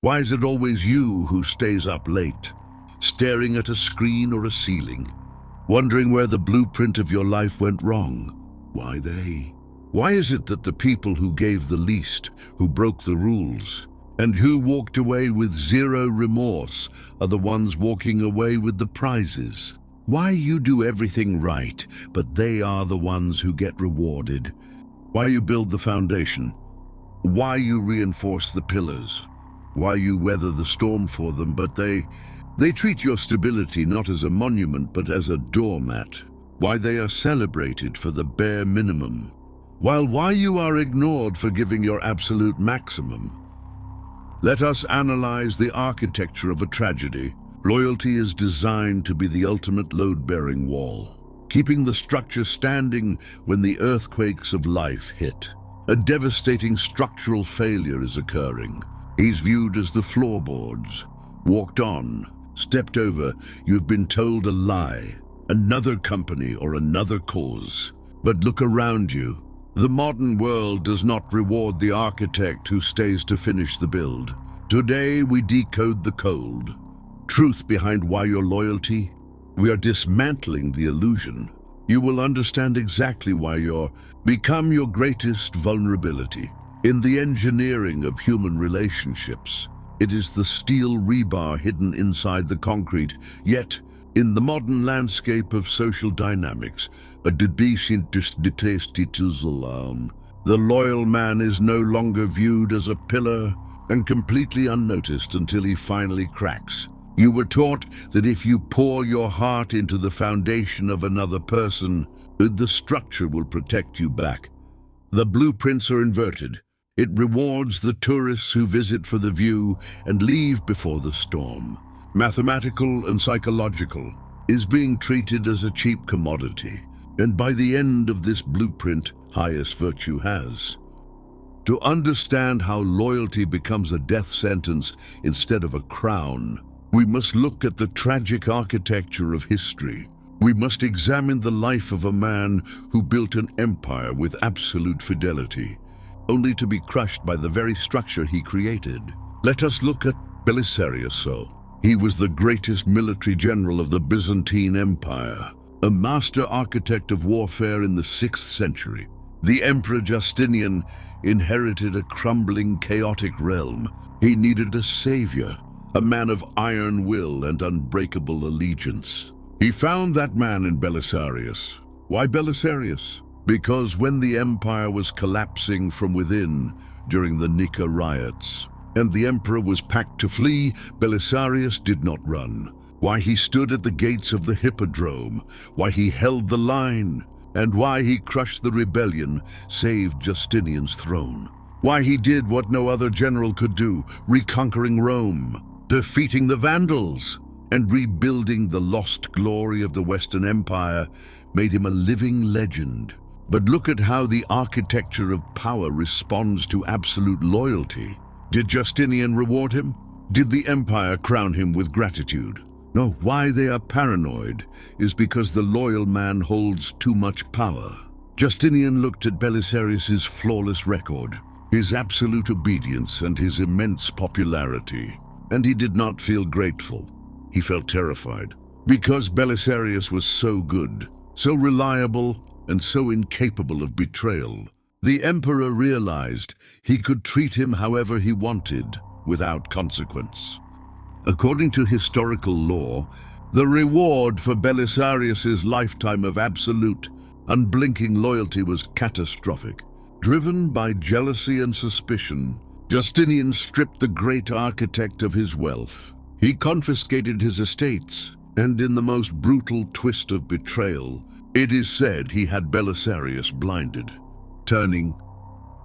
Why is it always you who stays up late, staring at a screen or a ceiling, wondering where the blueprint of your life went wrong? Why they? Why is it that the people who gave the least, who broke the rules, and who walked away with zero remorse are the ones walking away with the prizes? Why you do everything right, but they are the ones who get rewarded? Why you build the foundation? Why you reinforce the pillars? Why you weather the storm for them, but they treat your stability not as a monument but as a doormat? Why they are celebrated for the bare minimum, while why you are ignored for giving your absolute maximum? Let us analyze the architecture of a tragedy. Loyalty is designed to be the ultimate load-bearing wall, keeping the structure standing when the earthquakes of life hit. A devastating structural failure is occurring. He's viewed as the floorboards. Walked on, stepped over, you've been told a lie, another company or another cause. But look around you. The modern world does not reward the architect who stays to finish the build. Today we decode the code. Truth behind why your loyalty. We are dismantling the illusion. You will understand exactly why you're become your greatest vulnerability. In the engineering of human relationships, it is the steel rebar hidden inside the concrete. Yet, in the modern landscape of social dynamics, the loyal man is no longer viewed as a pillar and completely unnoticed until he finally cracks. You were taught that if you pour your heart into the foundation of another person, the structure will protect you back. The blueprints are inverted. It rewards the tourists who visit for the view and leave before the storm. Mathematical and psychological is being treated as a cheap commodity, and by the end of this blueprint, highest virtue has. To understand how loyalty becomes a death sentence instead of a crown, we must look at the tragic architecture of history. We must examine the life of a man who built an empire with absolute fidelity, only to be crushed by the very structure he created. Let us look at Belisarius. He was the greatest military general of the Byzantine Empire, a master architect of warfare in the 6th century. The Emperor Justinian inherited a crumbling, chaotic realm. He needed a savior, a man of iron will and unbreakable allegiance. He found that man in Belisarius. Why Belisarius? Because when the empire was collapsing from within during the Nika riots, and the emperor was packed to flee, Belisarius did not run. Why he stood at the gates of the hippodrome, why he held the line, and why he crushed the rebellion, saved Justinian's throne. Why he did what no other general could do, reconquering Rome, defeating the Vandals, and rebuilding the lost glory of the Western Empire, made him a living legend. But look at how the architecture of power responds to absolute loyalty. Did Justinian reward him? Did the empire crown him with gratitude? No, why they are paranoid is because the loyal man holds too much power. Justinian looked at Belisarius's flawless record, his absolute obedience and his immense popularity, and he did not feel grateful. He felt terrified, because Belisarius was so good, so reliable, and so incapable of betrayal. The emperor realized he could treat him however he wanted, without consequence. According to historical law, the reward for Belisarius's lifetime of absolute, unblinking loyalty was catastrophic. Driven by jealousy and suspicion, Justinian stripped the great architect of his wealth. He confiscated his estates, and in the most brutal twist of betrayal, it is said he had Belisarius blinded, turning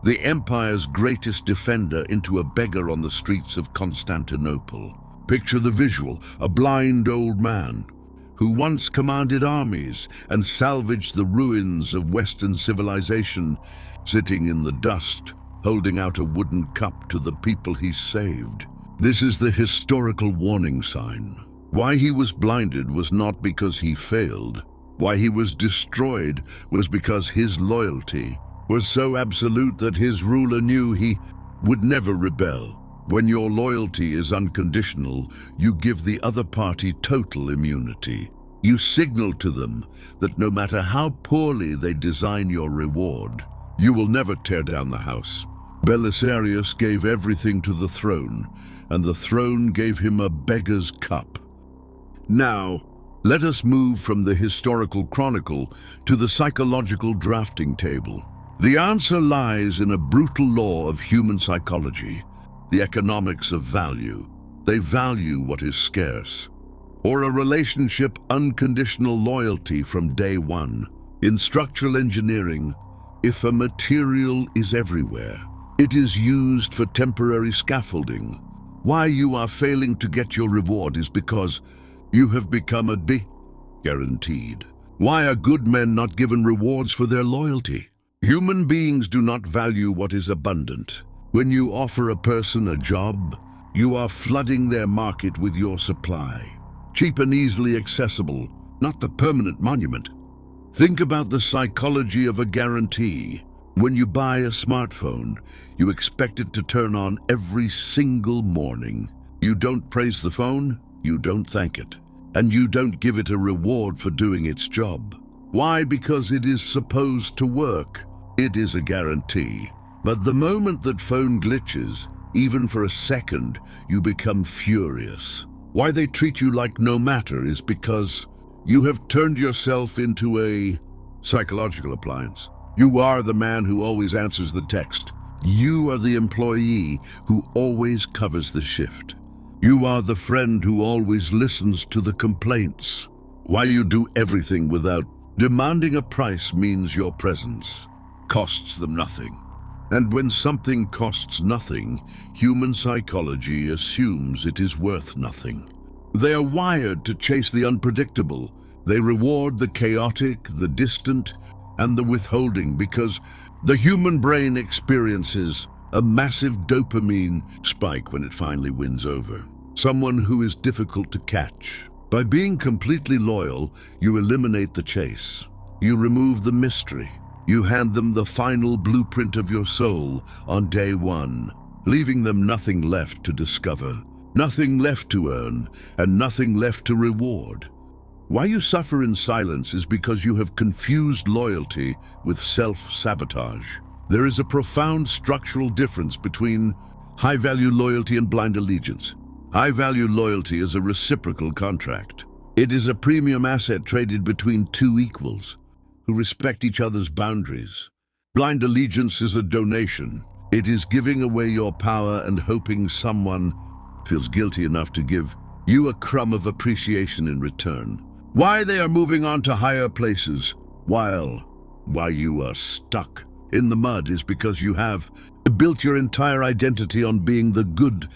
the empire's greatest defender into a beggar on the streets of Constantinople. Picture the visual: a blind old man who once commanded armies and salvaged the ruins of Western civilization, sitting in the dust, holding out a wooden cup to the people he saved. This is the historical warning sign. Why he was blinded was not because he failed. Why he was destroyed was because his loyalty was so absolute that his ruler knew he would never rebel. When your loyalty is unconditional, you give the other party total immunity. You signal to them that no matter how poorly they design your reward, you will never tear down the house. Belisarius gave everything to the throne, and the throne gave him a beggar's cup. Now, let us move from the historical chronicle to the psychological drafting table. The answer lies in a brutal law of human psychology, the economics of value. They value what is scarce. Or a relationship unconditional loyalty from day one. In structural engineering, if a material is everywhere, it is used for temporary scaffolding. Why you are failing to get your reward is because you have become a guaranteed. Why are good men not given rewards for their loyalty? Human beings do not value what is abundant. When you offer a person a job, you are flooding their market with your supply. Cheap and easily accessible, not the permanent monument. Think about the psychology of a guarantee. When you buy a smartphone, you expect it to turn on every single morning. You don't praise the phone, you don't thank it, and you don't give it a reward for doing its job. Why? Because it is supposed to work. It is a guarantee. But the moment that phone glitches, even for a second, you become furious. Why they treat you like no matter is because you have turned yourself into a psychological appliance. You are the man who always answers the text. You are the employee who always covers the shift. You are the friend who always listens to the complaints. Why you do everything without demanding a price means your presence costs them nothing. And when something costs nothing, human psychology assumes it is worth nothing. They are wired to chase the unpredictable. They reward the chaotic, the distant, and the withholding because the human brain experiences a massive dopamine spike when it finally wins over. Someone who is difficult to catch. By being completely loyal, you eliminate the chase. You remove the mystery. You hand them the final blueprint of your soul on day one, leaving them nothing left to discover, nothing left to earn, and nothing left to reward. Why you suffer in silence is because you have confused loyalty with self-sabotage. There is a profound structural difference between high-value loyalty and blind allegiance. High-value loyalty is a reciprocal contract. It is a premium asset traded between two equals who respect each other's boundaries. Blind allegiance is a donation. It is giving away your power and hoping someone feels guilty enough to give you a crumb of appreciation in return. Why they are moving on to higher places while you are stuck in the mud is because you have built your entire identity on being the good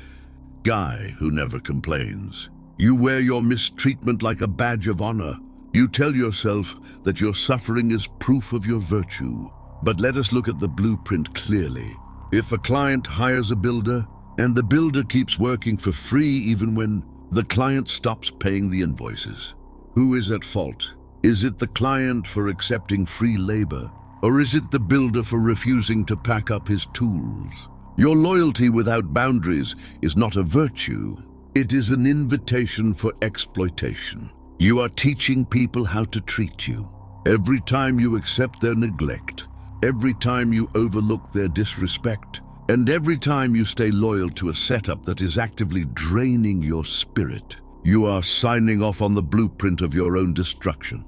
guy who never complains. You wear your mistreatment like a badge of honor. You tell yourself that your suffering is proof of your virtue. But let us look at the blueprint clearly. If a client hires a builder, and the builder keeps working for free even when the client stops paying the invoices, who is at fault? Is it the client for accepting free labor? Or is it the builder for refusing to pack up his tools? Your loyalty without boundaries is not a virtue. It is an invitation for exploitation. You are teaching people how to treat you. Every time you accept their neglect, every time you overlook their disrespect, and every time you stay loyal to a setup that is actively draining your spirit, you are signing off on the blueprint of your own destruction.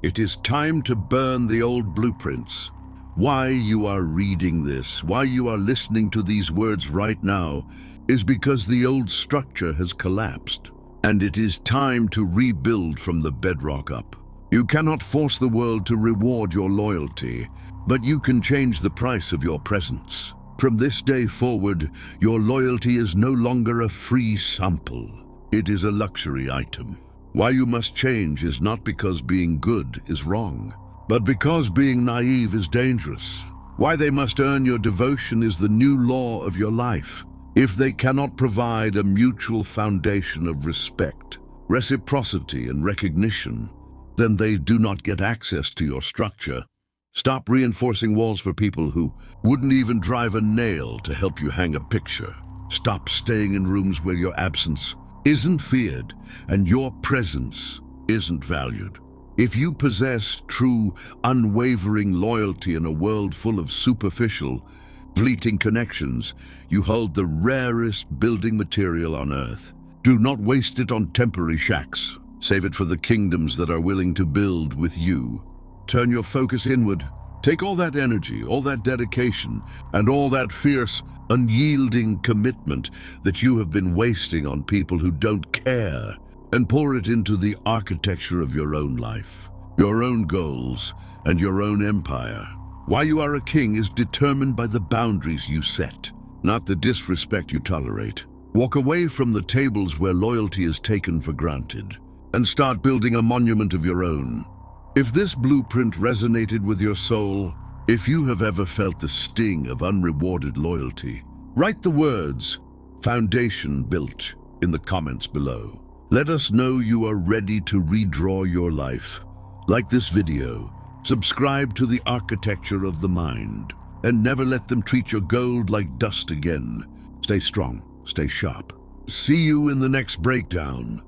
It is time to burn the old blueprints. Why you are reading this, why you are listening to these words right now, is because the old structure has collapsed. And it is time to rebuild from the bedrock up. You cannot force the world to reward your loyalty, but you can change the price of your presence. From this day forward, your loyalty is no longer a free sample. It is a luxury item. Why you must change is not because being good is wrong, but because being naive is dangerous. Why they must earn your devotion is the new law of your life. If they cannot provide a mutual foundation of respect, reciprocity, and recognition, then they do not get access to your structure. Stop reinforcing walls for people who wouldn't even drive a nail to help you hang a picture. Stop staying in rooms where your absence isn't feared and your presence isn't valued. If you possess true, unwavering loyalty in a world full of superficial, fleeting connections, you hold the rarest building material on earth. Do not waste it on temporary shacks. Save it for the kingdoms that are willing to build with you. Turn your focus inward. Take all that energy, all that dedication, and all that fierce, unyielding commitment that you have been wasting on people who don't care, and pour it into the architecture of your own life, your own goals, and your own empire. Why you are a king is determined by the boundaries you set, not the disrespect you tolerate. Walk away from the tables where loyalty is taken for granted, and start building a monument of your own. If this blueprint resonated with your soul, if you have ever felt the sting of unrewarded loyalty, write the words, "Foundation Built," in the comments below. Let us know you are ready to redraw your life. Like this video, subscribe to the architecture of the mind, and never let them treat your gold like dust again. Stay strong, stay sharp. See you in the next breakdown.